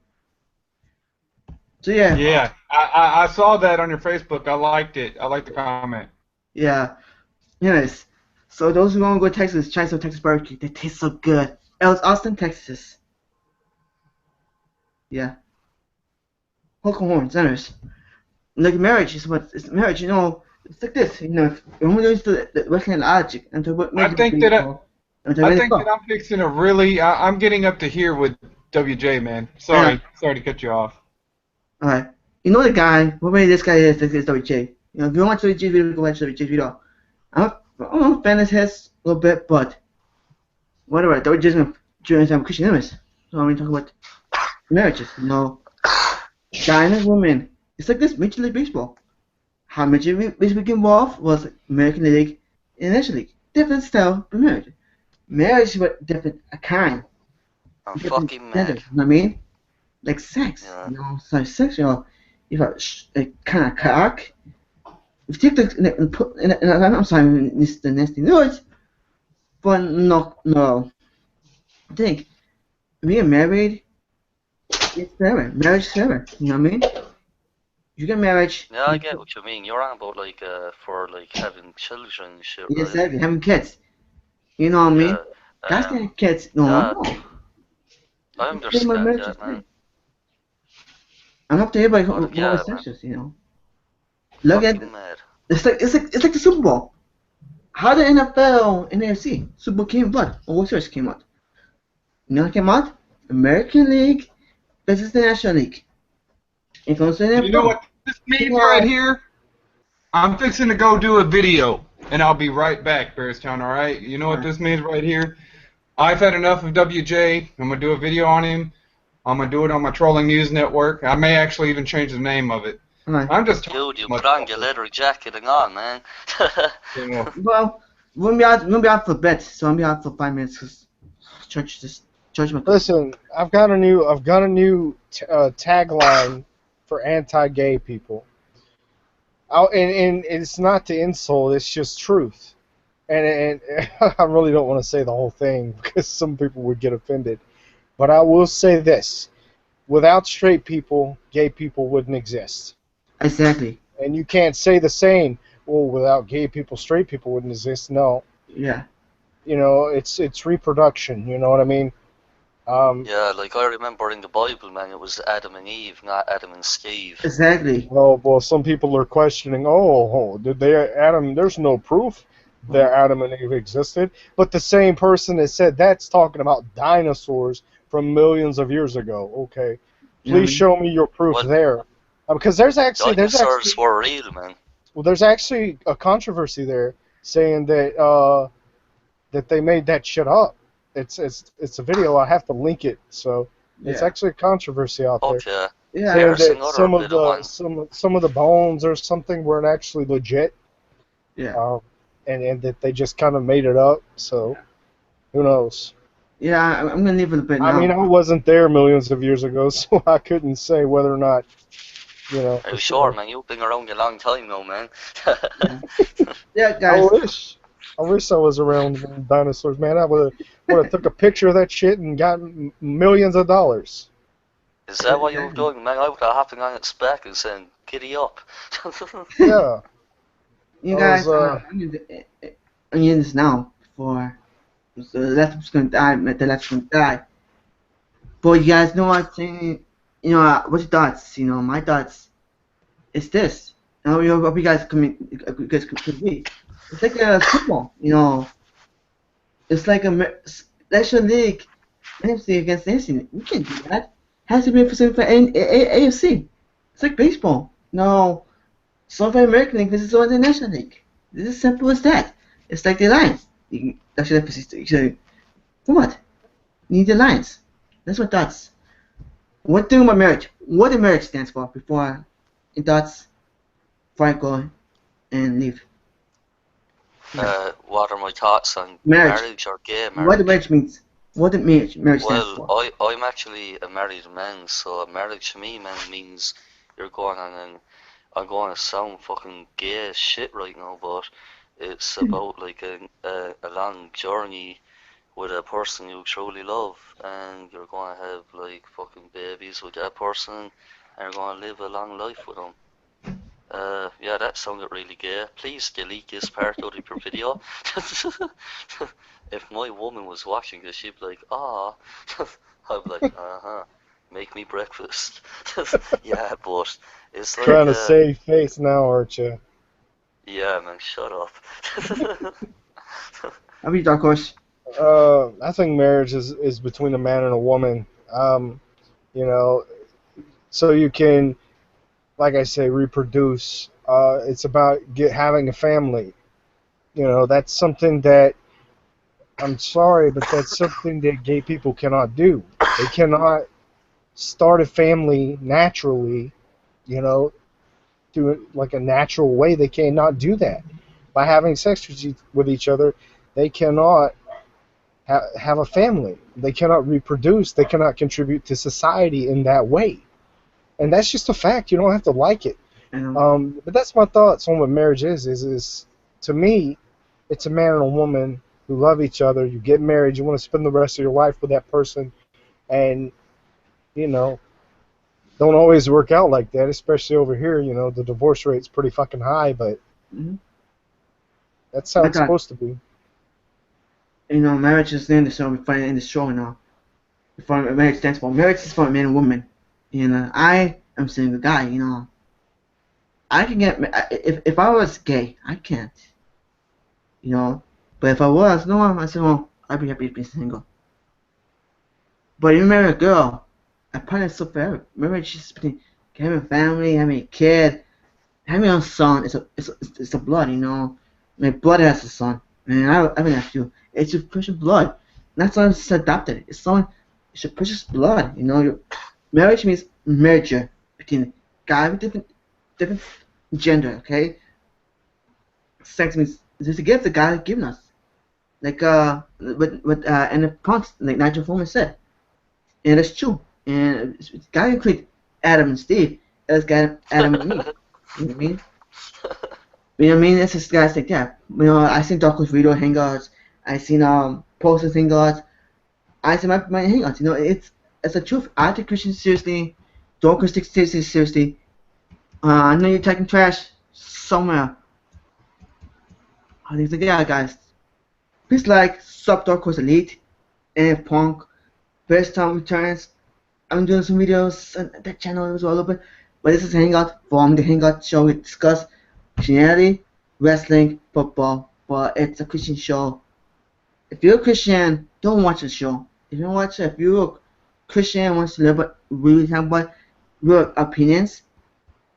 So yeah, Yeah. I saw that on your Facebook. I liked it. I liked the comment. yeah. Anyways, so those who want to go to Texas, try some Texas barbecue. They taste so good. It was Austin, Texas. Yeah. Hook horns, anyways. Like marriage is what it's marriage. You know, it's like this. You know, if we're going to the Western logic and to what I marriage think is that go, and to I really think that go. I'm fixing a really. I'm getting up to here with WJ, man. Sorry to cut you off. All right. You know the guy. What way this guy is? This is WJ. You know, if you want to watch WJ video, go watch WJ video. I'm a fan of his a little bit, but whatever. WJ's gonna join some Christian anyways. So I'm gonna talk about marriages. You know, guy and a woman. It's like this Major League Baseball. How Major League Baseball get involved was American League and National League. Different style of marriage. Marriage is what different a kind. I'm Different fucking standards. mad. You know what I mean? Like sex. Yeah. You know, so sex. You know, if a kind of cock. If you take the and put and I'm sorry, this the nasty noise, but no. I think being married, it's forever. Marriage is forever. You know what I mean? You get married. Yeah, I get what you mean. You're on about like for like having children and shit, Yes, right? having kids. You know what I mean? Yeah. Guys can have kids. No, Yeah, no. I Same with understand marriages that, man. too. I'm up to everybody But who yeah, always man, sexuals. You know. Look at fucking mad. it's like the Super Bowl. How the NFL and AFC Super Bowl came what? Or what series came out? You know what came out? American League versus the National League. It comes to the You know NFL. what this means right here? I'm fixing to go do a video, and I'll be right back, Bearstown. All right? You know what this means right here? I've had enough of WJ. I'm gonna do a video on him. I'm gonna do it on my Trolling News Network. I may actually even change the name of it. Right. I'm just Dude, you put on your leather jacket and on, man. Yeah. Well, we'll be out for a bit, so I'll be out for 5 minutes because church. Listen, I've got a new tagline for anti-gay people. And it's not to insult; it's just truth. And I really don't want to say the whole thing because some people would get offended. But I will say this: without straight people, gay people wouldn't exist. Exactly. And you can't say the same. Well, without gay people, straight people wouldn't exist. No. Yeah. You know, it's reproduction. You know what I mean? Yeah, like I remember in the Bible, man, it was Adam and Eve, not Adam and Steve. Exactly. Well, some people are questioning. Oh, did they Adam? There's no proof that Adam and Eve existed. But the same person that said that's talking about dinosaurs from millions of years ago. Okay, please show me your proof there, because there's actually dinosaurs were real, man. Well, there's actually a controversy there saying that that they made that shit up. It's a video. I have to link it. So it's actually a controversy out there. Okay. Yeah. Saying that some of the bones or something weren't actually legit. Yeah. And that they just kind of made it up. So who knows? Yeah, I'm gonna leave it a bit now. I mean, I wasn't there millions of years ago, so I couldn't say whether or not. You know. Are you sure, man? You've been around a long time now, man. Yeah, guys. I wish I was around when dinosaurs, man. I would have took a picture of that shit and gotten millions of dollars. Is that what you were doing, man? I would have hopping on its back and saying, "Giddy up." Yeah. You guys, I'm in this now before the laptop's gonna die. The laptop's gonna die. But you guys know what I'm saying? You know, what's your thoughts? You know, my thoughts is this. I hope you guys could be. It's like a football, you know. It's like a National League, NFC against NFC. We can't do that. Has to be for AFC. It's like baseball. No, some for American League versus the National League. This is simple as that. It's like the Lions. That's your for what? You need the Lions. That's my thoughts. What do about marriage? What the marriage stands for before your thoughts, Franco, and leave. What are my thoughts on Marriage. marriage or gay marriage? What the marriage means. What did marriage stands Well, for? I'm actually a married man, so marriage to me, man, means you're going on an I'm going to sound fucking gay as shit right now, but it's about like a long journey with a person you truly love, and you're going to have like fucking babies with that person, and you're going to live a long life with them. Yeah, that sounded really gay. Please delete this part out of your video. If my woman was watching this, she'd be like, ah. I'd be like, uh-huh, make me breakfast. Yeah, but it's like, Trying to save face now, aren't you? yeah, man, shut up. How about you, Dark Horse? I think marriage is between a man and a woman. You know, so you can, like I say, reproduce. It's about having a family. You know, that's something that I'm sorry, but that's something that gay people cannot do. They cannot start a family naturally. You know, through like a natural way. They cannot do that by having sex with each other. They cannot have a family. They cannot reproduce. They cannot contribute to society in that way. And that's just a fact. You don't have to like it. And But that's my thoughts on what marriage is. Is to me, it's a man and a woman who love each other. You get married. You want to spend the rest of your life with that person, and you know, don't always work out like that. Especially over here, you know, the divorce rate's pretty fucking high. But mhm. that's how I it's thought, supposed to be. marriage is the end of the show. We find it in the show now. For marriage stands for marriage is for a man and woman. And I am single guy. I can get if I was gay, I can't. But if I was, no, I said, well, I'd be happy to be single. But if you marry a girl, I probably so forever. Marriage is between having a family, having a kid, having a son. It's a blood. My blood has a son, and I mean that's you. It's your precious blood. That's why it's adopted. It's your precious blood. Marriage means merger between guy with different gender. Okay, sex means there's a gift that God has given us. Like and the prompts like Nigel Foreman said, and it's true. And God didn't create Adam and Steve. It was God, Adam and Eve. You know what I mean? It's just guys like that. I seen Darko's video hangouts. I seen posters hangouts. I seen my hangouts. It's the truth. I take Christians seriously. Darko takes seriously. I know you're taking trash somewhere. I think yeah, guys. Please like sub Darko's Elite and Punk. Bearstown returns. I'm doing some videos on that channel as well, but this is a hangout from the hangout show. We discuss Christianity, wrestling, football, but it's a Christian show. If you're a Christian, don't watch the show. If you're a Christian wants to live, but we have about your opinions.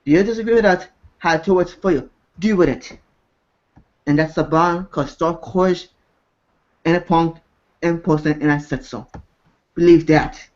If you disagree with that, have two words for you. Do with it. And that's the bond called Dark Horse and a Punk and posting, and I said so. Believe that.